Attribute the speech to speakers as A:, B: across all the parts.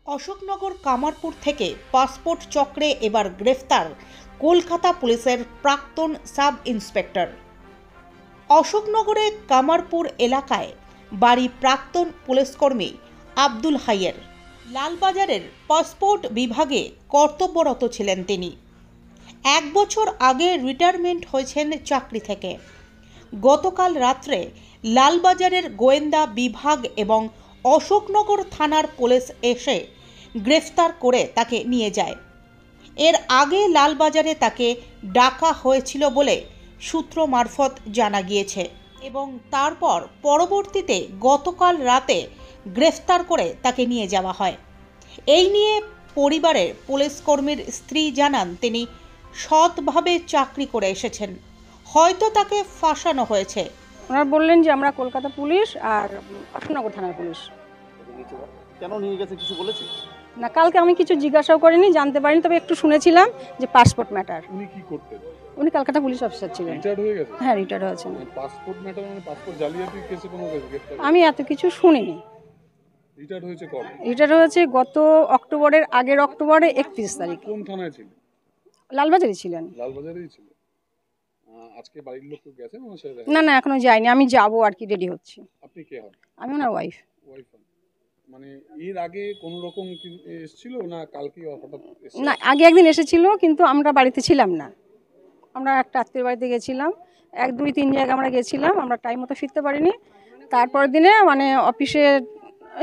A: অশোকনগর কামারপুর থেকে পাসপোর্ট চক্রে এবার গ্রেফতার কলকাতা পুলিশের প্রাক্তন সাব ইন্সপেক্টর। অশোকনগরে কামারপুর এলাকায় বাড়ি প্রাক্তন পুলিশকর্মী আব্দুল হাইয়ের। লালবাজারের পাসপোর্ট বিভাগে কর্তব্যরত ছিলেন তিনি। 1 বছর আগে রিটায়ারমেন্ট হয়েছেন চাকরি থেকে। গতকাল রাত্রে লালবাজারের গোয়েন্দা বিভাগ এবং অশোকনগর থানার পুলিশ এসে গ্রেফতার করে তাকে নিয়ে যায়। এর আগে লালবাজারে তাকে ডাকা হয়েছিল বলে সূত্র মারফত জানা গিয়েছে এবং তারপর পরবর্তীতে গতকাল রাতে গ্রেফতার করে তাকে নিয়ে যাওয়া হয়। এই নিয়ে পরিবারের পুলিশ কর্মীর স্ত্রী জানান তিনি সৎভাবে চাকরি করে এসেছেন, হয়তো তাকে ফাঁসানো হয়েছে।
B: ওনারা বললেন যে আমরা কলকাতা পুলিশ আর অশোকনগর থানার পুলিশ।
C: কেন নিয়ে গেছে কিছু বলেছে
B: না, কালকে আমি কিছু জিজ্ঞাসাও করিনি, জানতে পারিনি, তবে একটু শুনেছিলাম যে পাসপোর্ট ম্যাটার।
D: উনি কি করতেন?
B: উনি কলকাতা পুলিশ অফিসার ছিলেন।
D: রিটায়ার্ড হয়ে গেছে?
B: হ্যাঁ, রিটায়ার্ড হয়েছেন।
D: পাসপোর্ট ম্যাটার মানে পাসপোর্ট জালিয়াতি কেসে কোনো গ্রেফতার?
B: আমি এত কিছু শুনিনি।
D: রিটায়ার্ড হয়েছে কবে?
B: রিটায়ার্ড হয়েছে গত অক্টোবরের আগের অক্টোবরে 31 তারিখ।
D: কোন থানায় ছিল?
B: লালবাজারে ছিলেন।
D: লালবাজারেই ছিল। আজকে বাড়ির লোক গেছে ওনার সাথে?
B: না না, এখনো যাইনি, আমি যাবো আর কি, রেডি হচ্ছি।
D: আপনি কে হন?
B: আমি ওনার ওয়াইফ।
D: ওয়াইফ মানে এর আগে কোন রকম কি এসেছিল না কালকে হঠাৎ এসেছিল?
B: না, আগে একদিন এসেছিল, কিন্তু আমরা বাড়িতে ছিলাম না। আমরা একটা আত্মীয় বাড়িতে গেছিলাম, 1 2 3 জায়গায় আমরা গেছিলাম, আমরা টাইম মতো ফিরতে পারিনি। তারপর দিনে মানে অফিসে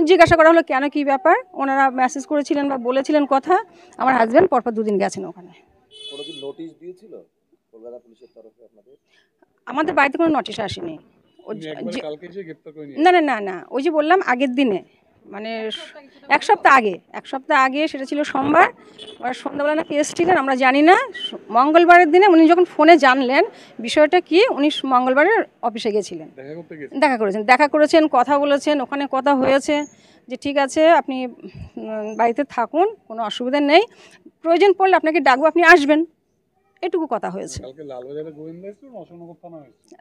B: জিজ্ঞাসা করা হলো কেন, কি ব্যাপার। ওনারা মেসেজ করেছিলেন বা বলেছিলেন কথা। আমার হাজব্যান্ড পরপর 2 দিন গেছেন ওখানে।
C: কোনো কি নোটিশ দিয়েছিল কলকাতা পুলিশের তরফে আপনাদের?
B: আমাদের বাড়িতে কোনো নোটিশ আসেনি।
D: কালকে এসে গ্রেফতার করে নিয়ে?
B: না না না না, ওই যে বললাম আগের দিনে, মানে 1 সপ্তাহ আগে, 1 সপ্তাহ আগে, সেটা ছিল সোমবার। আর সন্ধ্যাবেলা নাকি এসেছিলেন, আমরা জানি না। মঙ্গলবারের দিনে উনি যখন ফোনে জানলেন বিষয়টা কি, উনি মঙ্গলবারের অফিসে গেছিলেন, দেখা করেছেন, কথা বলেছেন, ওখানে কথা হয়েছে যে ঠিক আছে আপনি বাড়িতে থাকুন, কোনো অসুবিধা নেই, প্রয়োজন পড়লে আপনাকে ডাকবো, আপনি আসবেন, এটুকু কথা হয়েছে।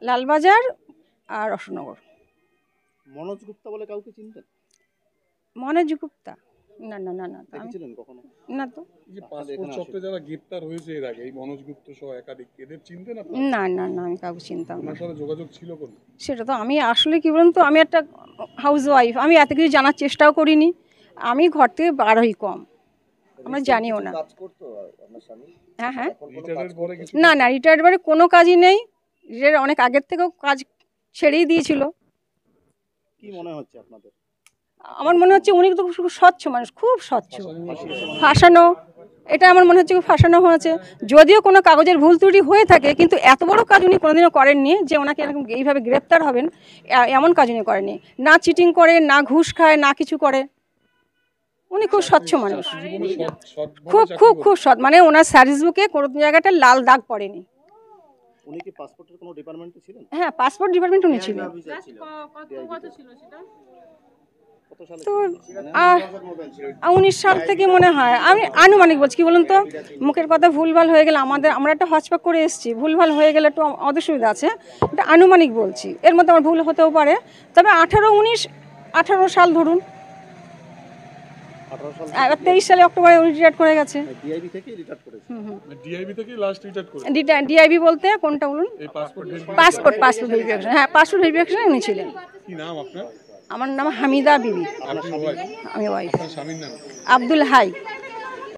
B: লালবাজার আর অশোকনগর।
C: মনোজ গুপ্তা বলে কাউকে চিনতেন?
B: মনোজ গুপ্তা? না না না না,
C: দেখেছিলেন কখনো?
B: না তো।
D: যে পাসপোর্ট চক্রে যারা গ্রেফতার হয়েছে এর আগে, এই মনোজ গুপ্ত সহ একাধিক, এদের চিনতেন আপনি?
B: না না না, আমি কাউকে চিনতাম না।
D: ওনার সাথে যোগাযোগ ছিল কোন?
B: সেটা তো আমি আসলে কি বলুন তো, আমি একটা হাউস ওয়াইফ, আমি এত কিছু জানার চেষ্টাও করিনি। আমি ঘর থেকে বার হই কম, আমরা জানিও না।
C: কাজ করতো আপনার স্বামী?
B: হ্যাঁ হ্যাঁ।
D: রিটায়ার্ডের পরে কিছু?
B: না না, রিটায়ার্ড পরে কোনো কাজই নেই। রিটায়ার্ড অনেক আগের থেকেও কাজ ছেড়েই দিয়েছিল।
C: কি মনে হচ্ছে আপনাদের?
B: আমার মনে হচ্ছে উনি তো খুব স্বচ্ছ মানুষ, খুব স্বচ্ছ। ফাঁসানো, এটা আমার মনে হচ্ছে ফাঁসানো হয়েছে। যদিও কোনো কাগজের ভুল ত্রুটি হয়ে থাকে, কিন্তু এত বড় কাজ উনি কোনোদিনও করেননি যে ওনাকে এরকম এইভাবে গ্রেপ্তার হবেন, এমন কাজ উনি করেননি। না চিটিং করে, না ঘুষ খায়, না কিছু করে। উনি খুব স্বচ্ছ মানুষ, খুব খুব খুব সৎ। মানে ওনার সার্ভিস বুকে কোনো জায়গাটা লাল দাগ পড়েনি।
C: উনি কি পাসপোর্টের কোনো ডিপার্টমেন্টে ছিলেন?
B: হ্যাঁ, পাসপোর্ট ডিপার্টমেন্ট উনি ছিলেন। তো 19 সাল থেকে মনে হয়, আমি আনুমানিক বলছি, কি বলুন তো, মুখের কথা ভুলভাল হয়ে গেলে আমরা একটা হজপাক করে এসেছি, ভুলভাল হয়ে গেলে একটু অসুবিধা আছে, এটা আনুমানিক বলছি, এর মধ্যে আমার ভুল হতেও পারে। তবে 18 সাল ধরুন, 23 সালে অক্টোবরে উনি রিটায়ার্ড করে গেছে।
C: ডিআইবি থেকে রিটায়ার্ড করেছে?
D: ডিআইবি থেকে লাস্ট রিটায়ার্ড করেছে।
B: ডিআইবি বলতে কোনটা বলুন?
D: এই পাসপোর্ট
B: ভেরিফিকেশন। হ্যাঁ, পাসপোর্ট ভেরিফিকেশনে উনি ছিলেন।
D: কি নাম আপনার?
B: আমার নাম হামিদা বিবি।
D: আপনি ওয়াইফ?
B: আমি ওয়াইফ।
D: আপনার স্বামীর নাম?
B: আব্দুল হাই।